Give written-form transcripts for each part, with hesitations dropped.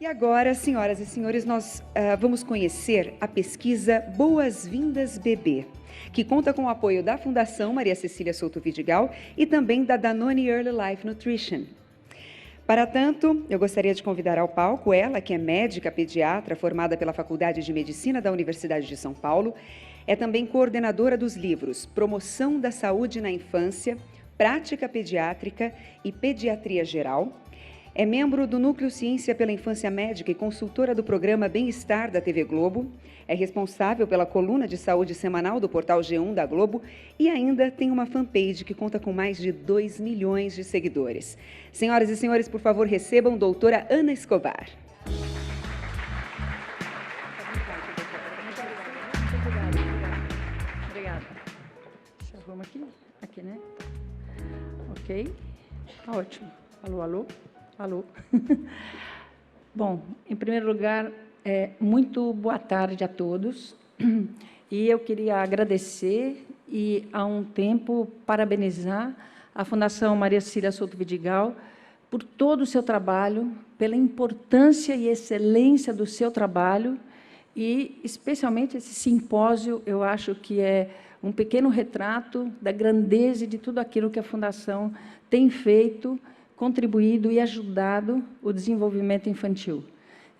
E agora, senhoras e senhores, nós vamos conhecer a pesquisa Boas-Vindas Bebê, que conta com o apoio da Fundação Maria Cecília Souto Vidigal e também da Danone Early Life Nutrition. Para tanto, eu gostaria de convidar ao palco ela, que é médica pediatra formada pela Faculdade de Medicina da Universidade de São Paulo, é também coordenadora dos livros Promoção da Saúde na Infância, Prática Pediátrica e Pediatria Geral. É membro do Núcleo Ciência pela Infância Médica e consultora do programa Bem-Estar da TV Globo. É responsável pela coluna de saúde semanal do portal G1 da Globo e ainda tem uma fanpage que conta com mais de 2 milhões de seguidores. Senhoras e senhores, por favor, recebam doutora Ana Escobar. Obrigada. Vamos aqui? Aqui, né? Ok. Ótimo. Alô, alô? Alô. Bom, em primeiro lugar, muito boa tarde a todos. E eu queria agradecer e, há um tempo, parabenizar a Fundação Maria Cecília Souto Vidigal por todo o seu trabalho, pela importância e excelência do seu trabalho e, especialmente, esse simpósio, eu acho que é um pequeno retrato da grandeza e de tudo aquilo que a Fundação tem feito, contribuído e ajudado o desenvolvimento infantil.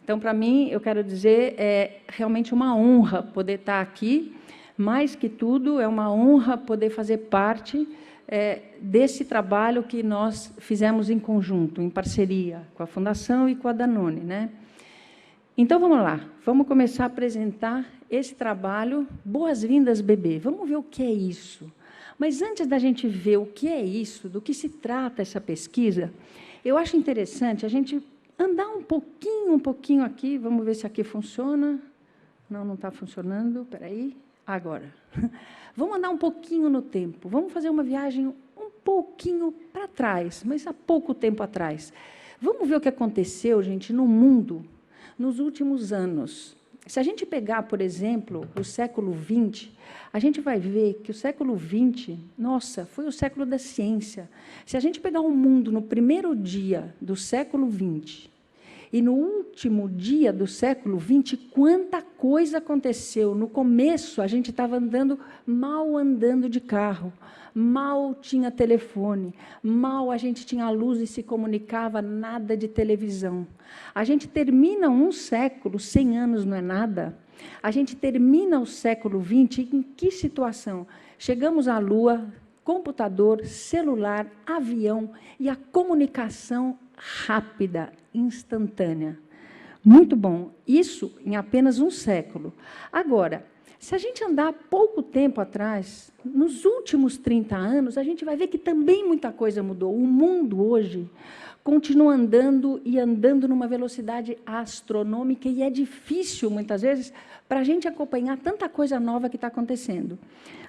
Então, para mim, eu quero dizer, é realmente uma honra poder estar aqui. Mais que tudo, é uma honra poder fazer parte desse trabalho que nós fizemos em conjunto, em parceria com a Fundação e com a Danone, né? Então, vamos lá. Vamos começar a apresentar esse trabalho Boas-Vindas Bebê. Vamos ver o que é isso. Mas, antes da gente ver o que é isso, do que se trata essa pesquisa, eu acho interessante a gente andar um pouquinho aqui. Vamos ver se aqui funciona. Não está funcionando. Espera aí. Agora. Vamos andar um pouquinho no tempo. Vamos fazer uma viagem um pouquinho para trás, mas há pouco tempo atrás. Vamos ver o que aconteceu, gente, no mundo nos últimos anos. Se a gente pegar, por exemplo, o século XX, a gente vai ver que o século XX, nossa, foi o século da ciência. Se a gente pegar o mundo no primeiro dia do século XX e no último dia do século XX, quanta coisa aconteceu. No começo, a gente estava mal andando de carro, mal tinha telefone, mal a gente tinha luz e se comunicava, nada de televisão. A gente termina um século, 100 anos não é nada, a gente termina o século XX em que situação? Chegamos à Lua, computador, celular, avião e a comunicação rápida, instantânea. Muito bom. Isso em apenas um século. Agora, se a gente andar pouco tempo atrás, nos últimos 30 anos, a gente vai ver que também muita coisa mudou. O mundo hoje continua andando e andando numa velocidade astronômica e é difícil, muitas vezes, para a gente acompanhar tanta coisa nova que está acontecendo.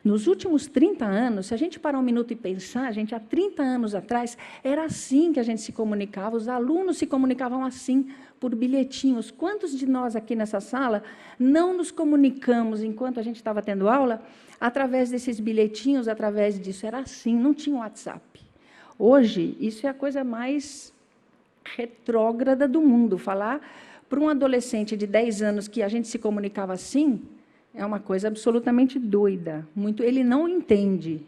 Nos últimos 30 anos, se a gente parar um minuto e pensar, gente, há 30 anos atrás, era assim que a gente se comunicava, os alunos se comunicavam assim, por bilhetinhos. Quantos de nós aqui nessa sala não nos comunicamos, enquanto a gente estava tendo aula, através desses bilhetinhos, através disso? Era assim, não tinha WhatsApp. Hoje, isso é a coisa mais retrógrada do mundo. Falar para um adolescente de 10 anos que a gente se comunicava assim, é uma coisa absolutamente doida. Ele não entende.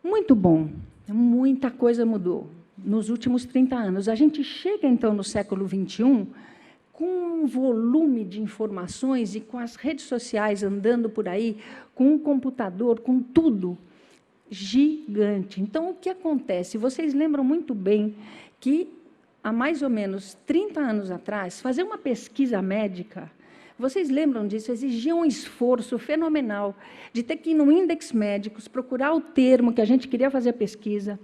Muito bom. Muita coisa mudou nos últimos 30 anos. A gente chega, então, no século XXI, com um volume de informações e com as redes sociais andando por aí, com o computador, com tudo gigante. Então, o que acontece? Vocês lembram muito bem que, há mais ou menos 30 anos atrás, fazer uma pesquisa médica, vocês lembram disso, exigia um esforço fenomenal de ter que ir no Index Médicos, procurar o termo que a gente queria fazer a pesquisa,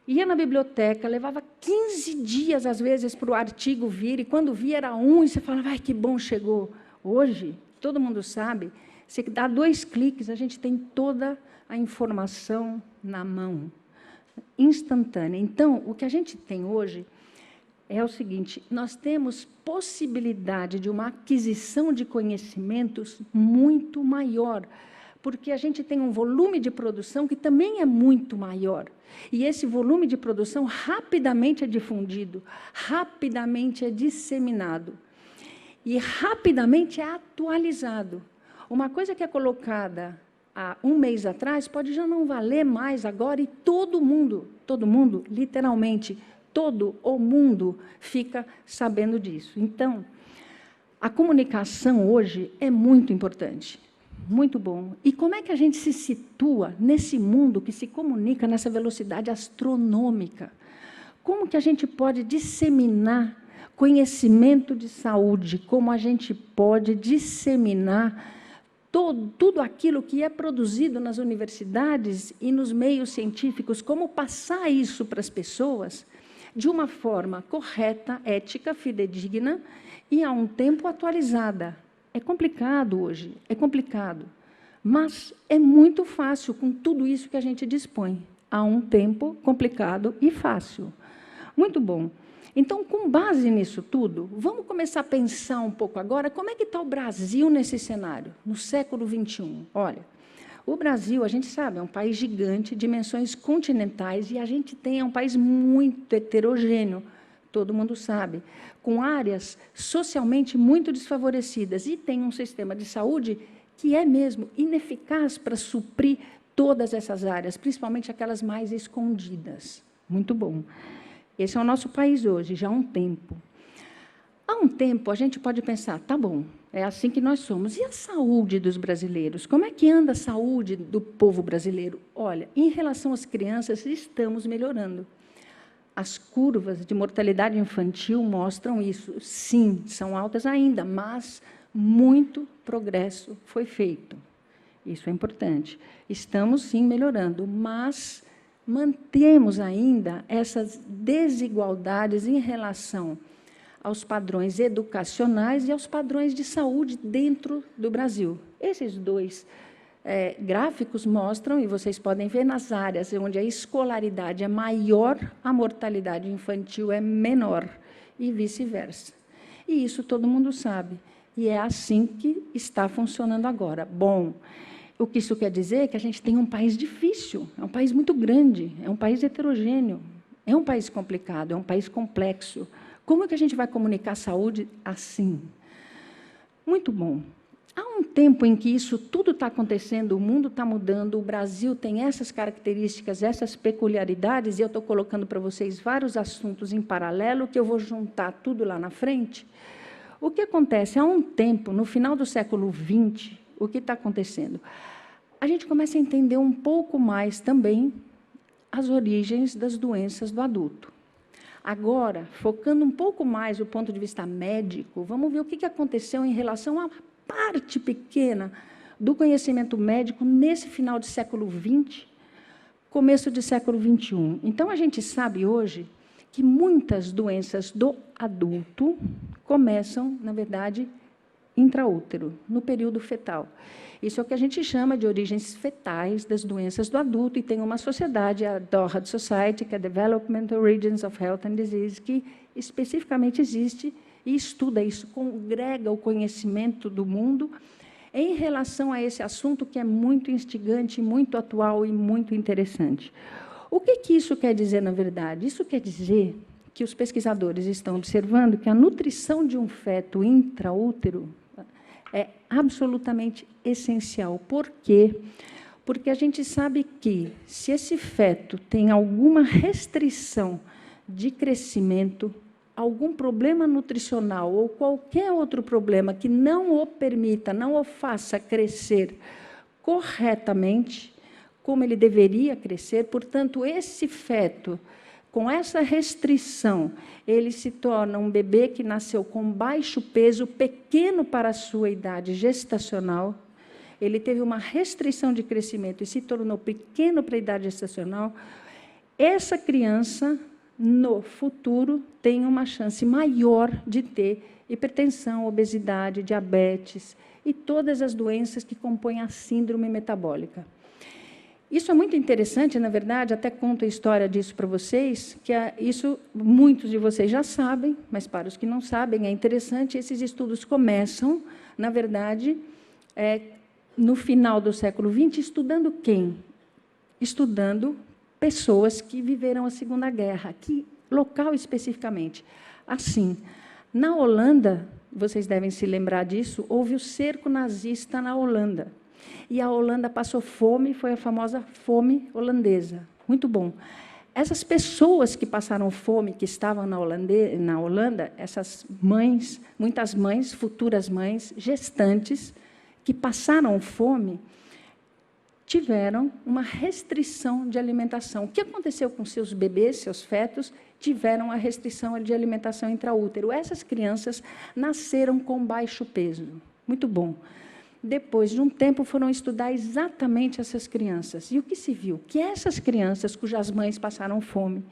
ia na biblioteca, levava 15 dias, às vezes, para o artigo vir, e quando via era e você falava, ai, que bom, chegou. Hoje, todo mundo sabe, você dá 2 cliques, a gente tem toda a informação na mão, instantânea. Então, o que a gente tem hoje é o seguinte, nós temos possibilidade de uma aquisição de conhecimentos muito maior, porque a gente tem um volume de produção que também é muito maior. E esse volume de produção rapidamente é difundido, rapidamente é disseminado e rapidamente é atualizado. Uma coisa que é colocada há um mês atrás pode já não valer mais agora, e todo mundo, literalmente, todo o mundo fica sabendo disso. Então, a comunicação hoje é muito importante, muito bom. E como é que a gente se situa nesse mundo que se comunica nessa velocidade astronômica? Como que a gente pode disseminar conhecimento de saúde? Como a gente pode disseminar tudo aquilo que é produzido nas universidades e nos meios científicos? Como passar isso para as pessoas de uma forma correta, ética, fidedigna e, a um tempo, atualizada? É complicado hoje, é complicado, mas é muito fácil com tudo isso que a gente dispõe. Há um tempo complicado e fácil. Muito bom. Então, com base nisso tudo, vamos começar a pensar um pouco agora como é que está o Brasil nesse cenário, no século XXI. Olha, o Brasil, a gente sabe, é um país gigante, dimensões continentais, e a gente é um país muito heterogêneo, todo mundo sabe, com áreas socialmente muito desfavorecidas, e tem um sistema de saúde que é mesmo ineficaz para suprir todas essas áreas, principalmente aquelas mais escondidas. Muito bom. Esse é o nosso país hoje, já há um tempo. Há um tempo, a gente pode pensar, tá bom, é assim que nós somos. E a saúde dos brasileiros? Como é que anda a saúde do povo brasileiro? Olha, em relação às crianças, estamos melhorando. As curvas de mortalidade infantil mostram isso. Sim, são altas ainda, mas muito progresso foi feito. Isso é importante. Estamos, sim, melhorando, mas mantemos ainda essas desigualdades em relação aos padrões educacionais e aos padrões de saúde dentro do Brasil. Esses dois gráficos mostram, e vocês podem ver, nas áreas onde a escolaridade é maior, a mortalidade infantil é menor, e vice-versa. E isso todo mundo sabe, e é assim que está funcionando agora. Bom, o que isso quer dizer é que a gente tem um país difícil, é um país muito grande, é um país heterogêneo, é um país complicado, é um país complexo. Como é que a gente vai comunicar a saúde assim? Muito bom. Há um tempo em que isso tudo está acontecendo, o mundo está mudando, o Brasil tem essas características, essas peculiaridades, e eu estou colocando para vocês vários assuntos em paralelo, que eu vou juntar tudo lá na frente. O que acontece? Há um tempo, no final do século XX, o que está acontecendo? A gente começa a entender um pouco mais também as origens das doenças do adulto. Agora, focando um pouco mais do ponto de vista médico, vamos ver o que aconteceu em relação à parte pequena do conhecimento médico nesse final de século XX, começo de século XXI. Então, a gente sabe hoje que muitas doenças do adulto começam, na verdade, intraútero, no período fetal. Isso é o que a gente chama de origens fetais das doenças do adulto, e tem uma sociedade, a DOHAD Society, que é Development Origins of Health and Disease, que especificamente existe e estuda isso, congrega o conhecimento do mundo em relação a esse assunto que é muito instigante, muito atual e muito interessante. O que isso quer dizer, na verdade? Isso quer dizer que os pesquisadores estão observando que a nutrição de um feto intraútero é absolutamente essencial. Por quê? Porque a gente sabe que, se esse feto tem alguma restrição de crescimento, algum problema nutricional ou qualquer outro problema que não o permita, não o faça crescer corretamente, como ele deveria crescer, portanto, esse feto, com essa restrição, ele se torna um bebê que nasceu com baixo peso, pequeno para a sua idade gestacional, ele teve uma restrição de crescimento e se tornou pequeno para a idade gestacional. Essa criança, no futuro, tem uma chance maior de ter hipertensão, obesidade, diabetes e todas as doenças que compõem a síndrome metabólica. Isso é muito interessante, na verdade, até conto a história disso para vocês, que isso muitos de vocês já sabem, mas para os que não sabem, é interessante, esses estudos começam, na verdade, no final do século XX, estudando quem? Estudando pessoas que viveram a Segunda Guerra. Que local especificamente? Assim, na Holanda, vocês devem se lembrar disso, houve o cerco nazista na Holanda. E a Holanda passou fome, foi a famosa fome holandesa. Muito bom. Essas pessoas que passaram fome, que estavam na Holanda, essas mães, muitas mães, futuras mães, gestantes, que passaram fome, tiveram uma restrição de alimentação. O que aconteceu com seus bebês, seus fetos? Tiveram a restrição de alimentação intraútero. Essas crianças nasceram com baixo peso. Muito bom. Depois de um tempo, foram estudar exatamente essas crianças. E o que se viu? Que essas crianças, cujas mães passaram fome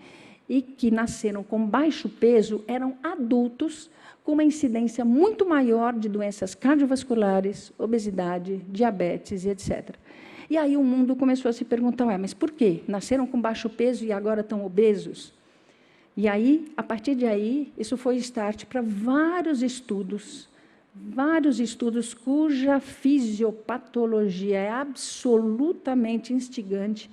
e que nasceram com baixo peso, eram adultos com uma incidência muito maior de doenças cardiovasculares, obesidade, diabetes e etc. E aí o mundo começou a se perguntar, mas por quê? Nasceram com baixo peso e agora estão obesos? E aí, a partir de aí, isso foi start para vários estudos cuja fisiopatologia é absolutamente instigante,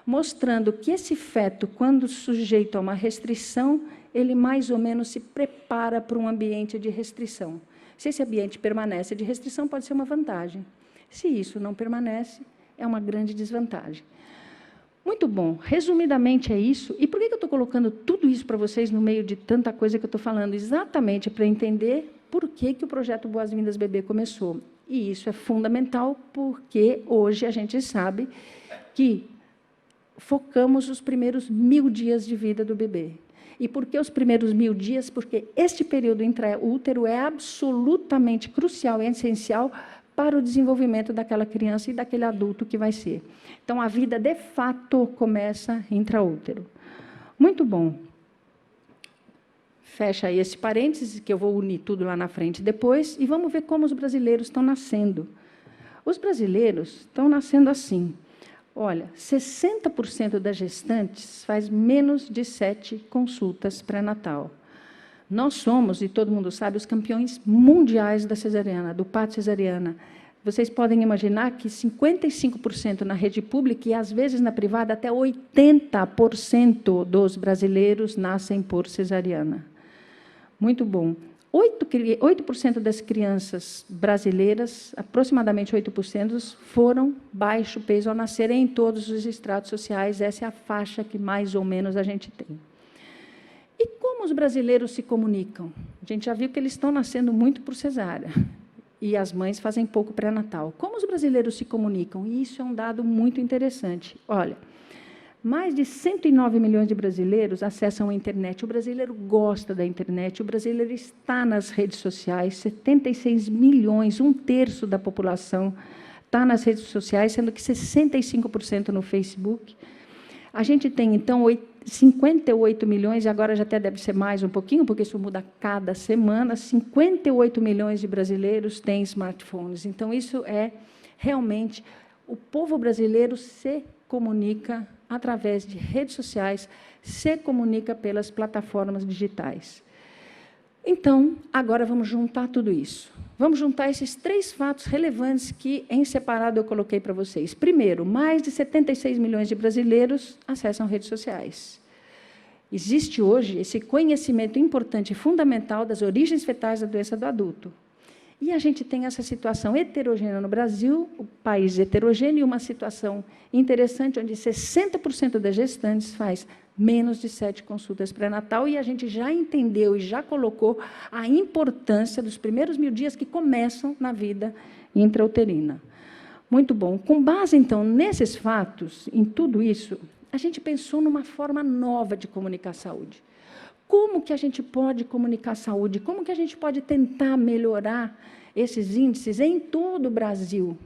mostrando que esse feto, quando sujeito a uma restrição, ele mais ou menos se prepara para um ambiente de restrição. Se esse ambiente permanece de restrição, pode ser uma vantagem. Se isso não permanece, é uma grande desvantagem. Muito bom. Resumidamente é isso. E por que eu estou colocando tudo isso para vocês no meio de tanta coisa que eu estou falando? Exatamente para entender por que o projeto Boas-Vindas Bebê começou. E isso é fundamental porque hoje a gente sabe que focamos os primeiros 1000 dias de vida do bebê. E por que os primeiros 1000 dias? Porque este período intraútero é absolutamente crucial e essencial para o desenvolvimento daquela criança e daquele adulto que vai ser. Então, a vida, de fato, começa intraútero. Muito bom. Fecha aí esse parênteses, que eu vou unir tudo lá na frente depois, e vamos ver como os brasileiros estão nascendo. Os brasileiros estão nascendo assim. Olha, 60% das gestantes faz menos de 7 consultas pré-natal. Nós somos, e todo mundo sabe, os campeões mundiais da cesariana, do parto cesariana. Vocês podem imaginar que 55% na rede pública e, às vezes, na privada, até 80% dos brasileiros nascem por cesariana. Muito bom. 8% das crianças brasileiras, aproximadamente 8%, foram baixo peso ao nascerem em todos os estratos sociais. Essa é a faixa que, mais ou menos, a gente tem. E como os brasileiros se comunicam? A gente já viu que eles estão nascendo muito por cesárea. E as mães fazem pouco pré-natal. Como os brasileiros se comunicam? E isso é um dado muito interessante. Olha, mais de 109 milhões de brasileiros acessam a internet. O brasileiro gosta da internet, o brasileiro está nas redes sociais, 76 milhões, 1/3 da população está nas redes sociais, sendo que 65% no Facebook. A gente tem, então, 58 milhões, e agora já até deve ser mais um pouquinho, porque isso muda cada semana, 58 milhões de brasileiros têm smartphones. Então, isso é realmente... O povo brasileiro se comunica através de redes sociais, se comunica pelas plataformas digitais. Então, agora vamos juntar tudo isso. Vamos juntar esses 3 fatos relevantes que, em separado, eu coloquei para vocês. Primeiro, mais de 76 milhões de brasileiros acessam redes sociais. Existe hoje esse conhecimento importante e fundamental das origens fetais da doença do adulto. E a gente tem essa situação heterogênea no Brasil, o país heterogêneo, e uma situação interessante, onde 60% das gestantes faz menos de 7 consultas pré-natal, e a gente já entendeu e já colocou a importância dos primeiros 1000 dias que começam na vida intrauterina. Muito bom. Com base, então, nesses fatos, em tudo isso, a gente pensou numa forma nova de comunicar saúde. Como que a gente pode comunicar saúde? Como que a gente pode tentar melhorar esses índices em todo o Brasil?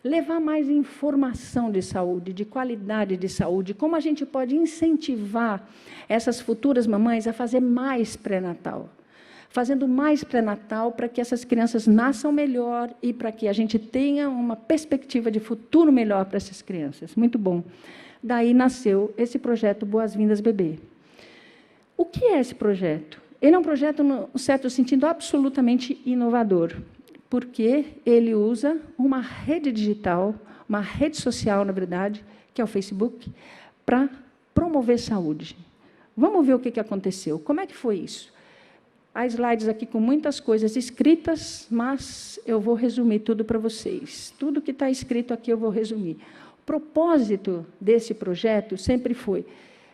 Levar mais informação de saúde, de qualidade de saúde. Como a gente pode incentivar essas futuras mamães a fazer mais pré-natal? Fazendo mais pré-natal para que essas crianças nasçam melhor e para que a gente tenha uma perspectiva de futuro melhor para essas crianças. Muito bom. Daí nasceu esse projeto Boas-Vindas Bebê. O que é esse projeto? Ele é um projeto, no certo sentido, absolutamente inovador. porque ele usa uma rede digital, uma rede social, na verdade, que é o Facebook, para promover saúde. Vamos ver o que aconteceu. Como é que foi isso? Há slides aqui com muitas coisas escritas, mas eu vou resumir tudo para vocês. Tudo que está escrito aqui eu vou resumir. O propósito desse projeto sempre foi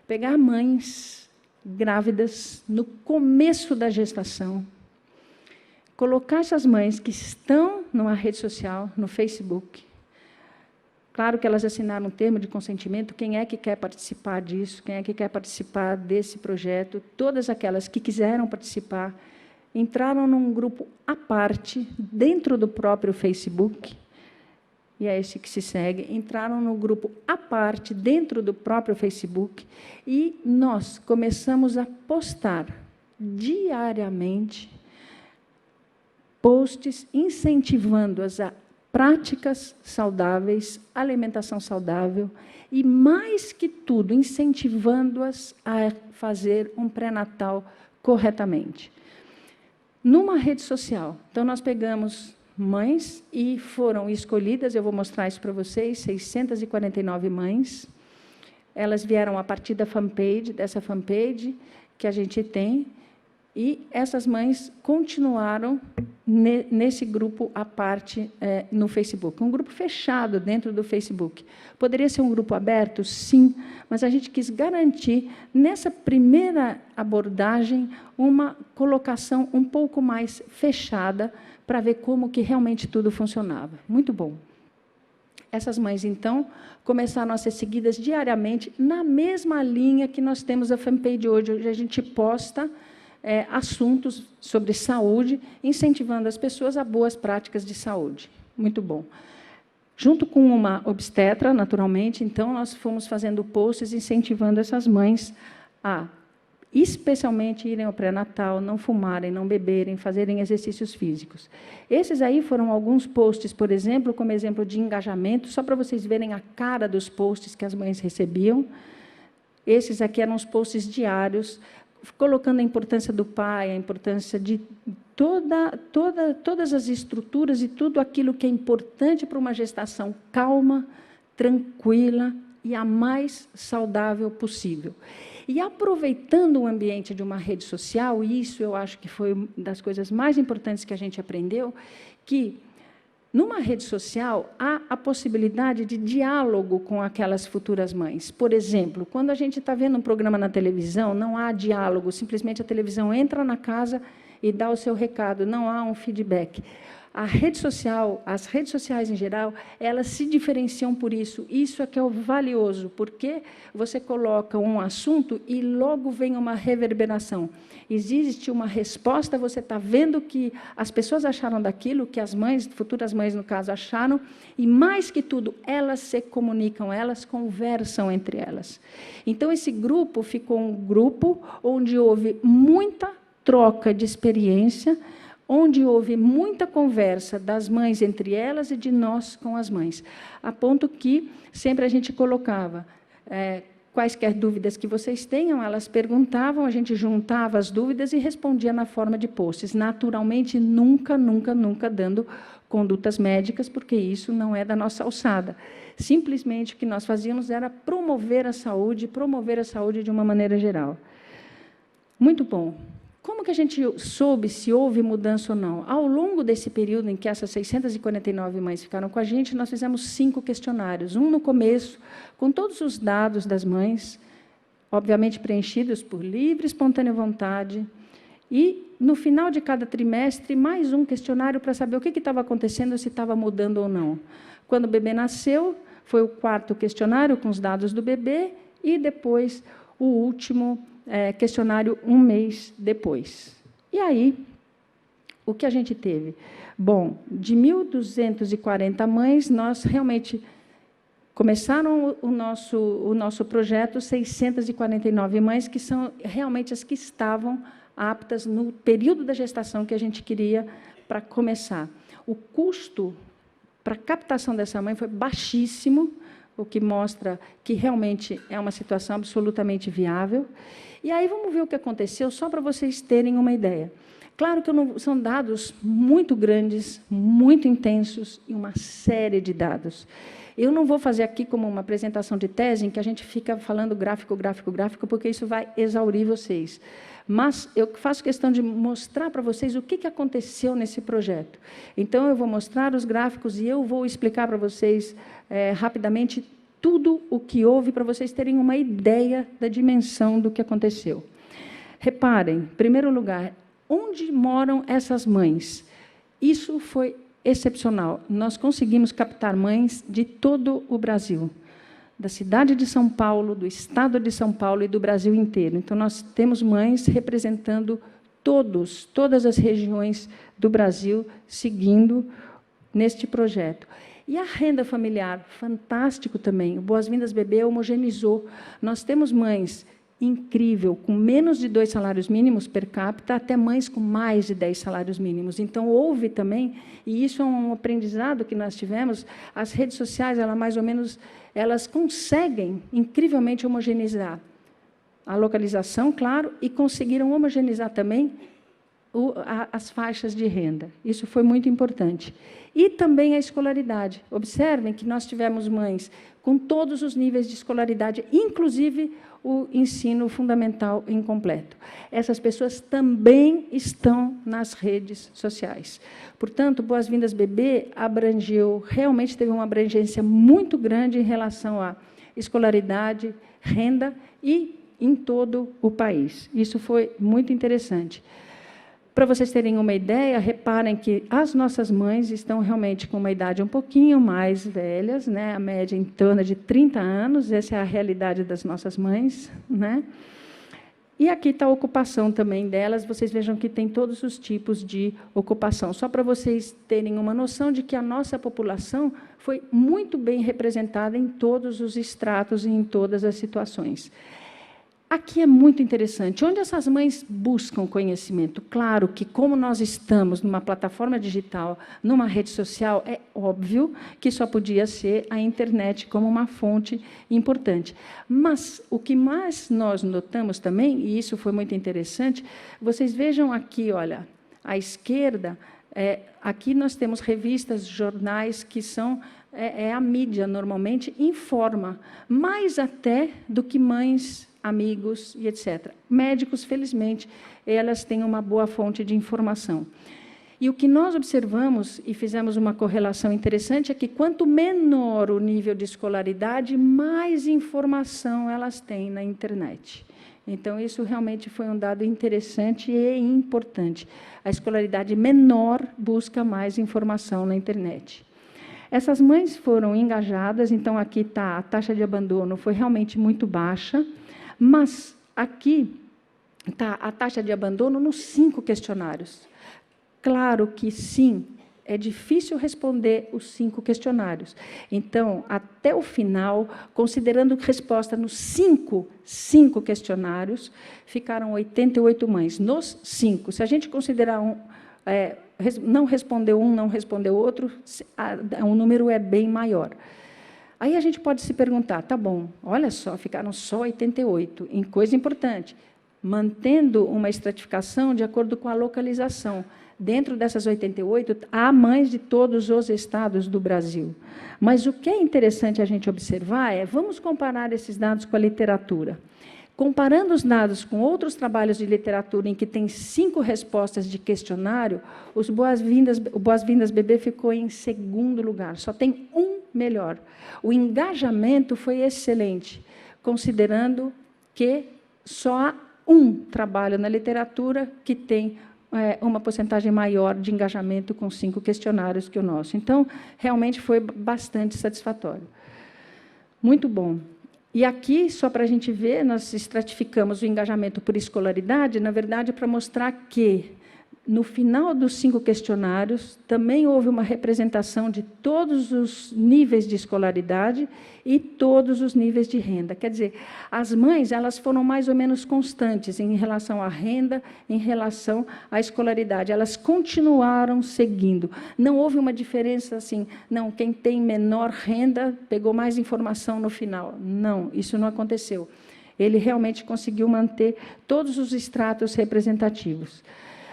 pegar mães grávidas no começo da gestação, colocar essas mães que estão numa rede social, no Facebook. Claro que elas assinaram um termo de consentimento, quem é que quer participar disso, quem é que quer participar desse projeto, todas aquelas que quiseram participar, entraram num grupo à parte, dentro do próprio Facebook, e é esse que se segue, entraram no grupo à parte, dentro do próprio Facebook, e nós começamos a postar diariamente posts incentivando-as a práticas saudáveis, alimentação saudável e, mais que tudo, incentivando-as a fazer um pré-natal corretamente. Numa rede social, então, nós pegamos mães e foram escolhidas, eu vou mostrar isso para vocês, 649 mães. Elas vieram a partir da fanpage, dessa fanpage que a gente tem, e essas mães continuaram nesse grupo à parte no Facebook. Um grupo fechado dentro do Facebook. Poderia ser um grupo aberto? Sim, mas a gente quis garantir, nessa primeira abordagem, uma colocação um pouco mais fechada, para ver como que realmente tudo funcionava. Muito bom. Essas mães, então, começaram a ser seguidas diariamente, na mesma linha que nós temos a fanpage hoje. Hoje a gente posta assuntos sobre saúde, incentivando as pessoas a boas práticas de saúde. Muito bom. Junto com uma obstetra, naturalmente, então, nós fomos fazendo posts incentivando essas mães a, especialmente, irem ao pré-natal, não fumarem, não beberem, fazerem exercícios físicos. Esses aí foram alguns posts, por exemplo, como exemplo de engajamento, só para vocês verem a cara dos posts que as mães recebiam. Esses aqui eram os posts diários, colocando a importância do pai, a importância de todas as estruturas e tudo aquilo que é importante para uma gestação calma, tranquila e a mais saudável possível. E aproveitando o ambiente de uma rede social, e isso eu acho que foi uma das coisas mais importantes que a gente aprendeu, que numa rede social há a possibilidade de diálogo com aquelas futuras mães. Por exemplo, quando a gente está vendo um programa na televisão, não há diálogo, simplesmente a televisão entra na casa e dá o seu recado, não há um feedback. A rede social, as redes sociais em geral, elas se diferenciam por isso. Isso é que é o valioso, porque você coloca um assunto e logo vem uma reverberação. Existe uma resposta, você está vendo que as pessoas acharam daquilo, que as mães, futuras mães, no caso, acharam, e, mais que tudo, elas se comunicam, elas conversam entre elas. Então, esse grupo ficou um grupo onde houve muita troca de experiência, onde houve muita conversa das mães entre elas e de nós com as mães, a ponto que sempre a gente colocava quaisquer dúvidas que vocês tenham, elas perguntavam, a gente juntava as dúvidas e respondia na forma de posts. Naturalmente, nunca dando condutas médicas, porque isso não é da nossa alçada. Simplesmente o que nós fazíamos era promover a saúde de uma maneira geral. Muito bom. Como que a gente soube se houve mudança ou não? Ao longo desse período em que essas 649 mães ficaram com a gente, nós fizemos 5 questionários. Um no começo, com todos os dados das mães, obviamente preenchidos por livre e espontânea vontade. E, no final de cada trimestre, mais um questionário para saber o que estava acontecendo, se estava mudando ou não. Quando o bebê nasceu, foi o 4º questionário com os dados do bebê e, depois, o último questionário 1 mês depois. E aí, o que a gente teve? Bom, de 1.240 mães, nós realmente começaram o nosso projeto, 649 mães, que são realmente as que estavam aptas no período da gestação que a gente queria para começar. O custo para a captação dessa mãe foi baixíssimo, o que mostra que realmente é uma situação absolutamente viável. E aí vamos ver o que aconteceu, só para vocês terem uma ideia. Claro que são dados muito grandes, muito intensos, e uma série de dados. Eu não vou fazer aqui como uma apresentação de tese, em que a gente fica falando gráfico, gráfico, gráfico, porque isso vai exaurir vocês. Mas eu faço questão de mostrar para vocês o que aconteceu nesse projeto. Então, eu vou mostrar os gráficos e eu vou explicar para vocês, rapidamente, tudo o que houve, para vocês terem uma ideia da dimensão do que aconteceu. Reparem, em primeiro lugar, onde moram essas mães? Isso foi excepcional. Nós conseguimos captar mães de todo o Brasil, da cidade de São Paulo, do estado de São Paulo e do Brasil inteiro. Então, nós temos mães representando todas as regiões do Brasil, seguindo neste projeto. E a renda familiar, fantástico também. O Boas-Vindas Bebê homogeneizou. Nós temos mães incrível, com menos de 2 salários mínimos per capita, até mães com mais de 10 salários mínimos. Então, houve também, e isso é um aprendizado que nós tivemos, as redes sociais, elas conseguem, incrivelmente, homogeneizar a localização, claro, e conseguiram homogeneizar também as faixas de renda. Isso foi muito importante. E também a escolaridade. Observem que nós tivemos mães com todos os níveis de escolaridade, inclusive o ensino fundamental incompleto. Essas pessoas também estão nas redes sociais. Portanto, Boas-Vindas Bebê realmente teve uma abrangência muito grande em relação à escolaridade, renda e em todo o país. Isso foi muito interessante. Para vocês terem uma ideia, reparem que as nossas mães estão realmente com uma idade um pouquinho mais velhas, né? A média em torno de 30 anos, essa é a realidade das nossas mães, né? E aqui está a ocupação também delas, vocês vejam que tem todos os tipos de ocupação. Só para vocês terem uma noção de que a nossa população foi muito bem representada em todos os estratos e em todas as situações. Aqui é muito interessante. Onde essas mães buscam conhecimento? Claro que, como nós estamos numa plataforma digital, numa rede social, é óbvio que só podia ser a internet como uma fonte importante. Mas o que mais nós notamos também, e isso foi muito interessante, vocês vejam aqui, olha, à esquerda, aqui nós temos revistas, jornais que são... a mídia, normalmente, informa, mais até do que mães, amigos e etc. Médicos, felizmente, elas têm uma boa fonte de informação. E o que nós observamos, e fizemos uma correlação interessante, é que quanto menor o nível de escolaridade, mais informação elas têm na internet. Então, isso realmente foi um dado interessante e importante. A escolaridade menor busca mais informação na internet. Essas mães foram engajadas, então, aqui está a taxa de abandono, foi realmente muito baixa, mas aqui está a taxa de abandono nos 5 questionários. Claro que, sim, é difícil responder os 5 questionários. Então, até o final, considerando resposta nos 5 questionários, ficaram 88 mães, nos 5. Se a gente considerar não respondeu um, não respondeu outro, o número é bem maior. Aí a gente pode se perguntar, tá bom, olha só, ficaram só 88, em coisa importante, mantendo uma estratificação de acordo com a localização. Dentro dessas 88, há mães de todos os estados do Brasil. Mas o que é interessante a gente observar vamos comparar esses dados com a literatura. Comparando os dados com outros trabalhos de literatura em que tem 5 respostas de questionário, o Boas-Vindas Bebê ficou em segundo lugar, só tem um melhor. O engajamento foi excelente, considerando que só há um trabalho na literatura que tem uma porcentagem maior de engajamento com 5 questionários que o nosso. Então, realmente foi bastante satisfatório. Muito bom. E aqui, só para a gente ver, nós estratificamos o engajamento por escolaridade, na verdade, para mostrar que, no final dos 5 questionários, também houve uma representação de todos os níveis de escolaridade e todos os níveis de renda. Quer dizer, as mães elas foram mais ou menos constantes em relação à renda, em relação à escolaridade. Elas continuaram seguindo. Não houve uma diferença assim, não, quem tem menor renda pegou mais informação no final. Não, isso não aconteceu. Ele realmente conseguiu manter todos os estratos representativos.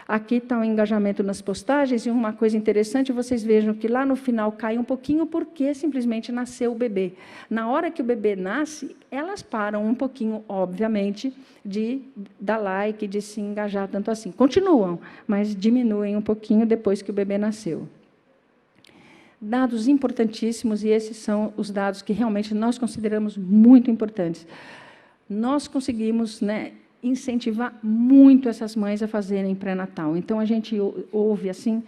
Aqui está o engajamento nas postagens, e uma coisa interessante, vocês vejam que lá no final cai um pouquinho, porque simplesmente nasceu o bebê. Na hora que o bebê nasce, elas param um pouquinho, obviamente, de dar like, de se engajar tanto assim. Continuam, mas diminuem um pouquinho depois que o bebê nasceu. Dados importantíssimos, e esses são os dados que realmente nós consideramos muito importantes. Nós conseguimos, né, incentivar muito essas mães a fazerem pré-natal. Então, a gente ouve assim,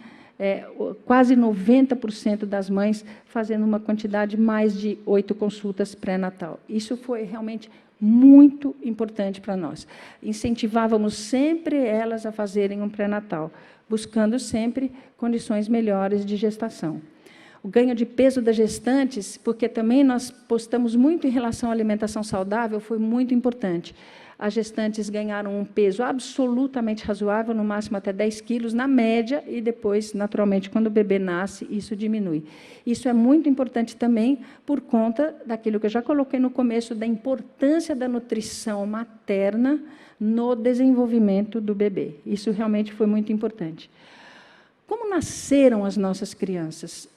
quase 90% das mães fazendo uma quantidade mais de 8 consultas pré-natal. Isso foi realmente muito importante para nós. Incentivávamos sempre elas a fazerem um pré-natal, buscando sempre condições melhores de gestação. O ganho de peso das gestantes, porque também nós postamos muito em relação à alimentação saudável, foi muito importante. As gestantes ganharam um peso absolutamente razoável, no máximo até 10 quilos, na média, e depois, naturalmente, quando o bebê nasce, isso diminui. Isso é muito importante também por conta daquilo que eu já coloquei no começo, da importância da nutrição materna no desenvolvimento do bebê. Isso realmente foi muito importante. Como nasceram as nossas crianças?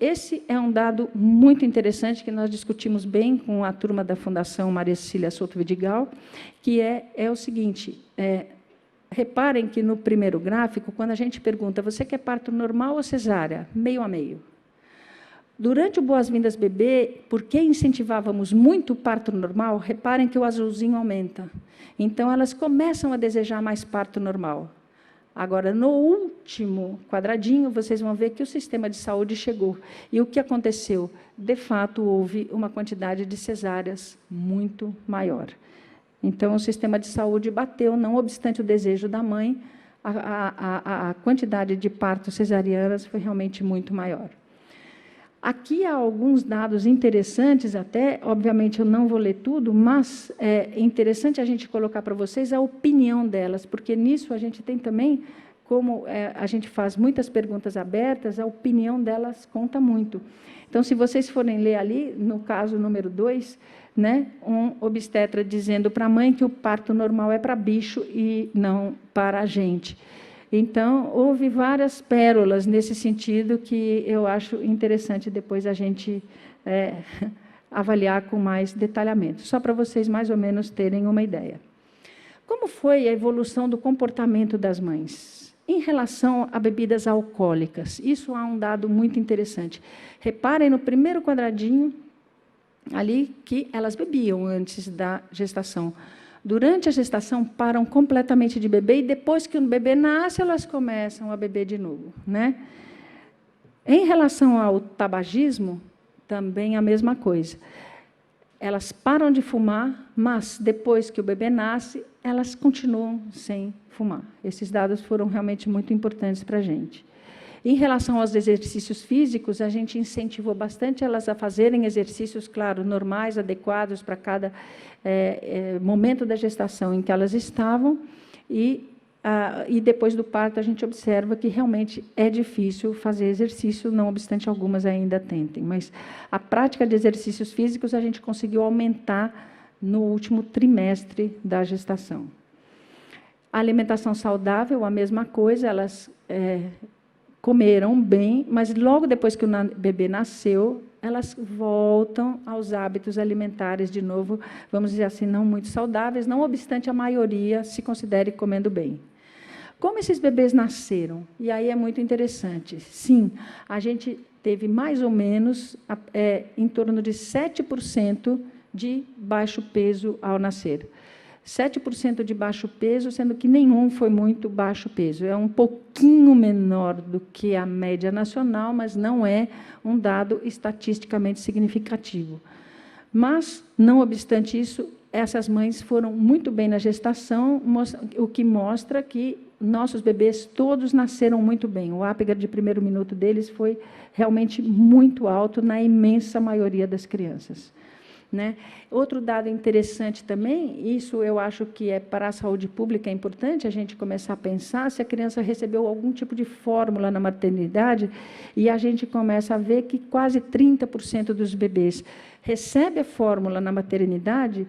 Esse é um dado muito interessante que nós discutimos bem com a turma da Fundação Maria Cecília Souto Vidigal, que é o seguinte, reparem que no primeiro gráfico, quando a gente pergunta, você quer parto normal ou cesárea? Meio a meio. Durante o Boas-Vindas Bebê, porque incentivávamos muito o parto normal, reparem que o azulzinho aumenta. Então, elas começam a desejar mais parto normal. Agora, no último quadradinho, vocês vão ver que o sistema de saúde chegou. E o que aconteceu? De fato, houve uma quantidade de cesáreas muito maior. Então, o sistema de saúde bateu, não obstante o desejo da mãe, a quantidade de partos cesarianas foi realmente muito maior. Aqui há alguns dados interessantes até, obviamente eu não vou ler tudo, mas é interessante a gente colocar para vocês a opinião delas, porque nisso a gente tem também, como a gente faz muitas perguntas abertas, a opinião delas conta muito. Então, se vocês forem ler ali, no caso número 2, né, um obstetra dizendo para a mãe que o parto normal é para bicho e não para a gente. Então, houve várias pérolas nesse sentido que eu acho interessante depois a gente avaliar com mais detalhamento, só para vocês mais ou menos terem uma ideia. Como foi a evolução do comportamento das mães? Em relação a bebidas alcoólicas, isso há um dado muito interessante. Reparem no primeiro quadradinho, ali, que elas bebiam antes da gestação. Durante a gestação, param completamente de beber, e depois que o bebê nasce, elas começam a beber de novo, né? Em relação ao tabagismo, também a mesma coisa. Elas param de fumar, mas depois que o bebê nasce, elas continuam sem fumar. Esses dados foram realmente muito importantes para a gente. Em relação aos exercícios físicos, a gente incentivou bastante elas a fazerem exercícios, claro, normais, adequados para cada momento da gestação em que elas estavam, e depois do parto a gente observa que realmente é difícil fazer exercício, não obstante algumas ainda tentem, mas a prática de exercícios físicos a gente conseguiu aumentar no último trimestre da gestação. A alimentação saudável, a mesma coisa, elas comeram bem, mas logo depois que o bebê nasceu, elas voltam aos hábitos alimentares de novo, vamos dizer assim, não muito saudáveis, não obstante a maioria se considere comendo bem. Como esses bebês nasceram? E aí é muito interessante. Sim, a gente teve mais ou menos em torno de 7% de baixo peso ao nascer. 7% de baixo peso, sendo que nenhum foi muito baixo peso. É um pouquinho menor do que a média nacional, mas não é um dado estatisticamente significativo. Mas, não obstante isso, essas mães foram muito bem na gestação, o que mostra que nossos bebês todos nasceram muito bem. O Apgar de primeiro minuto deles foi realmente muito alto na imensa maioria das crianças. Né? Outro dado interessante também, isso eu acho que para a saúde pública é importante a gente começar a pensar se a criança recebeu algum tipo de fórmula na maternidade, e a gente começa a ver que quase 30% dos bebês recebe a fórmula na maternidade,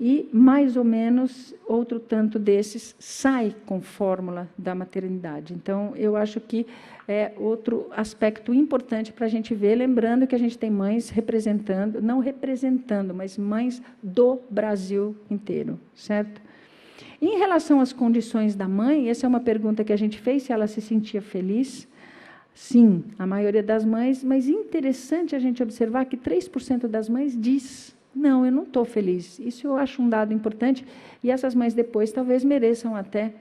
e, mais ou menos, outro tanto desses sai com fórmula da maternidade. Então, eu acho que é outro aspecto importante para a gente ver, lembrando que a gente tem mães representando, não representando, mas mães do Brasil inteiro, certo? Em relação às condições da mãe, essa é uma pergunta que a gente fez, se ela se sentia feliz. Sim, a maioria das mães, mas interessante a gente observar que 3% das mães diz: não, eu não estou feliz. Isso eu acho um dado importante, e essas mães depois talvez mereçam até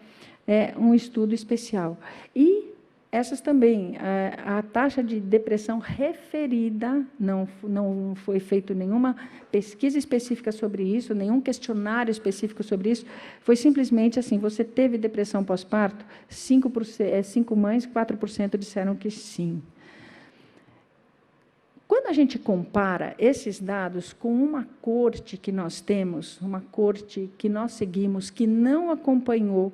um estudo especial. E essas também, a taxa de depressão referida, não foi feita nenhuma pesquisa específica sobre isso, nenhum questionário específico sobre isso, foi simplesmente assim: você teve depressão pós-parto? 5 mães, 4% disseram que sim. Quando a gente compara esses dados com uma corte que nós temos, uma corte que nós seguimos, que não acompanhou,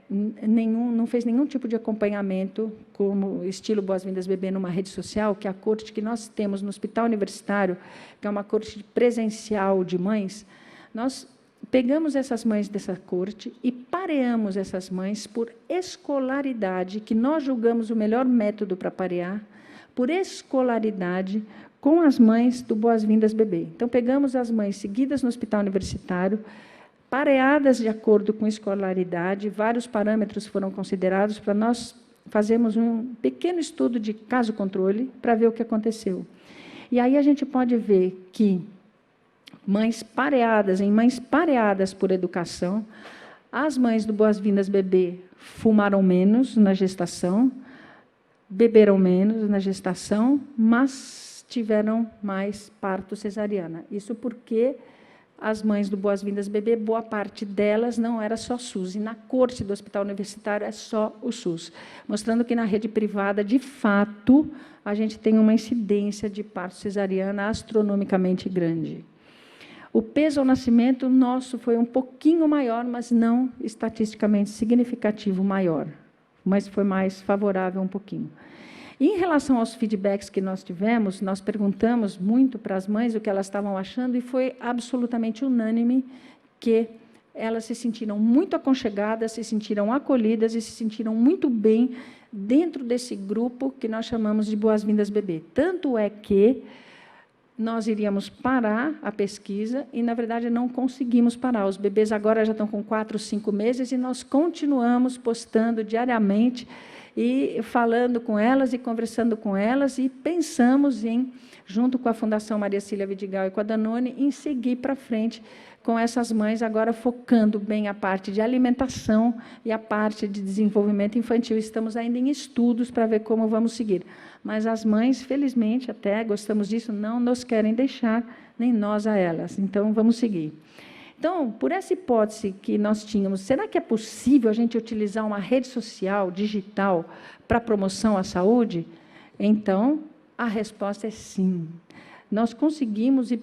não fez nenhum tipo de acompanhamento, como estilo Boas-Vindas Bebê numa rede social, que é a corte que nós temos no Hospital Universitário, que é uma corte presencial de mães, nós pegamos essas mães dessa corte e pareamos essas mães por escolaridade, que nós julgamos o melhor método para parear, por escolaridade, com as mães do Boas-Vindas Bebê. Então, pegamos as mães seguidas no Hospital Universitário, pareadas de acordo com escolaridade, vários parâmetros foram considerados para nós fazermos um pequeno estudo de caso-controle para ver o que aconteceu. E aí a gente pode ver que em mães pareadas por educação, as mães do Boas-Vindas Bebê fumaram menos na gestação, beberam menos na gestação, mas tiveram mais parto cesariana. Isso porque as mães do Boas-Vindas Bebê, boa parte delas não era só SUS, e na corte do Hospital Universitário é só o SUS, mostrando que na rede privada, de fato, a gente tem uma incidência de parto cesariana astronomicamente grande. O peso ao nascimento nosso foi um pouquinho maior, mas não estatisticamente significativo maior, mas foi mais favorável um pouquinho. E, em relação aos feedbacks que nós tivemos, nós perguntamos muito para as mães o que elas estavam achando, e foi absolutamente unânime que elas se sentiram muito aconchegadas, se sentiram acolhidas e se sentiram muito bem dentro desse grupo que nós chamamos de Boas-Vindas Bebê. Tanto é que nós iríamos parar a pesquisa e, na verdade, não conseguimos parar. Os bebês agora já estão com 4, 5 meses e nós continuamos postando diariamente e falando com elas e conversando com elas, e pensamos em, junto com a Fundação Maria Cília Vidigal e com a Danone, em seguir para frente com essas mães, agora focando bem a parte de alimentação e a parte de desenvolvimento infantil. Estamos ainda em estudos para ver como vamos seguir. Mas as mães, felizmente, até gostamos disso, não nos querem deixar, nem nós a elas. Então, vamos seguir. Então, por essa hipótese que nós tínhamos, será que é possível a gente utilizar uma rede social, digital, para promoção à saúde? Então, a resposta é sim. Nós conseguimos, e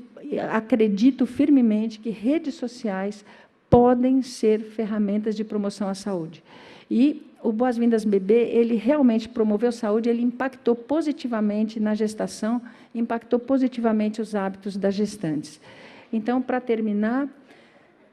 acredito firmemente, que redes sociais podem ser ferramentas de promoção à saúde. E o Boas-Vindas Bebê, ele realmente promoveu saúde, ele impactou positivamente na gestação, impactou positivamente os hábitos das gestantes. Então, para terminar,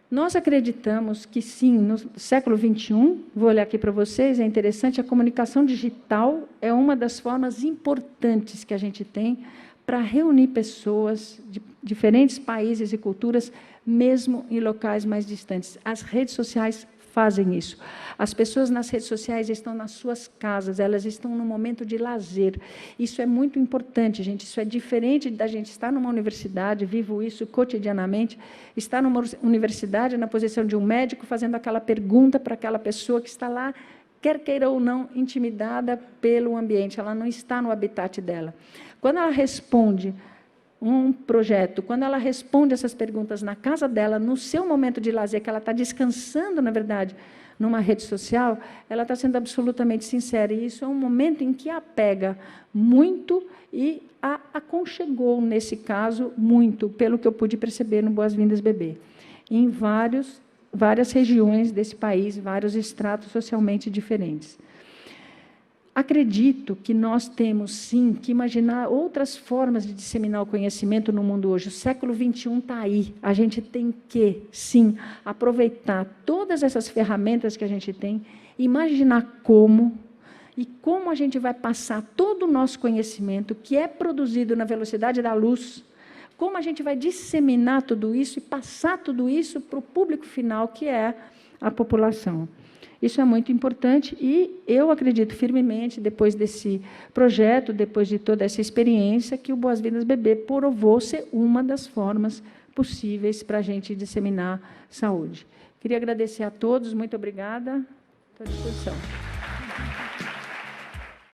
nós acreditamos que, sim, no século XXI, vou olhar aqui para vocês, é interessante, a comunicação digital é uma das formas importantes que a gente tem para reunir pessoas de diferentes países e culturas, mesmo em locais mais distantes. As redes sociais fazem isso. As pessoas nas redes sociais estão nas suas casas, elas estão num momento de lazer. Isso é muito importante, gente. Isso é diferente da gente estar numa universidade, vivo isso cotidianamente, estar numa universidade na posição de um médico, fazendo aquela pergunta para aquela pessoa que está lá, quer queira ou não, intimidada pelo ambiente, ela não está no habitat dela. Quando ela responde um projeto, quando ela responde essas perguntas na casa dela, no seu momento de lazer, que ela está descansando, na verdade, numa rede social, ela está sendo absolutamente sincera. E isso é um momento em que a pega muito e a aconchegou, nesse caso, muito, pelo que eu pude perceber no Boas-Vindas Bebê. Em várias regiões desse país, vários estratos socialmente diferentes. acredito que nós temos, sim, que imaginar outras formas de disseminar o conhecimento no mundo hoje. O século XXI está aí. A gente tem que, sim, aproveitar todas essas ferramentas que a gente tem, imaginar como a gente vai passar todo o nosso conhecimento, que é produzido na velocidade da luz, como a gente vai disseminar tudo isso e passar tudo isso para o público final, que é a população. Isso é muito importante e eu acredito firmemente, depois desse projeto, depois de toda essa experiência, que o Boas-Vindas Bebê provou ser uma das formas possíveis para a gente disseminar saúde. Queria agradecer a todos, muito obrigada, estou à disposição.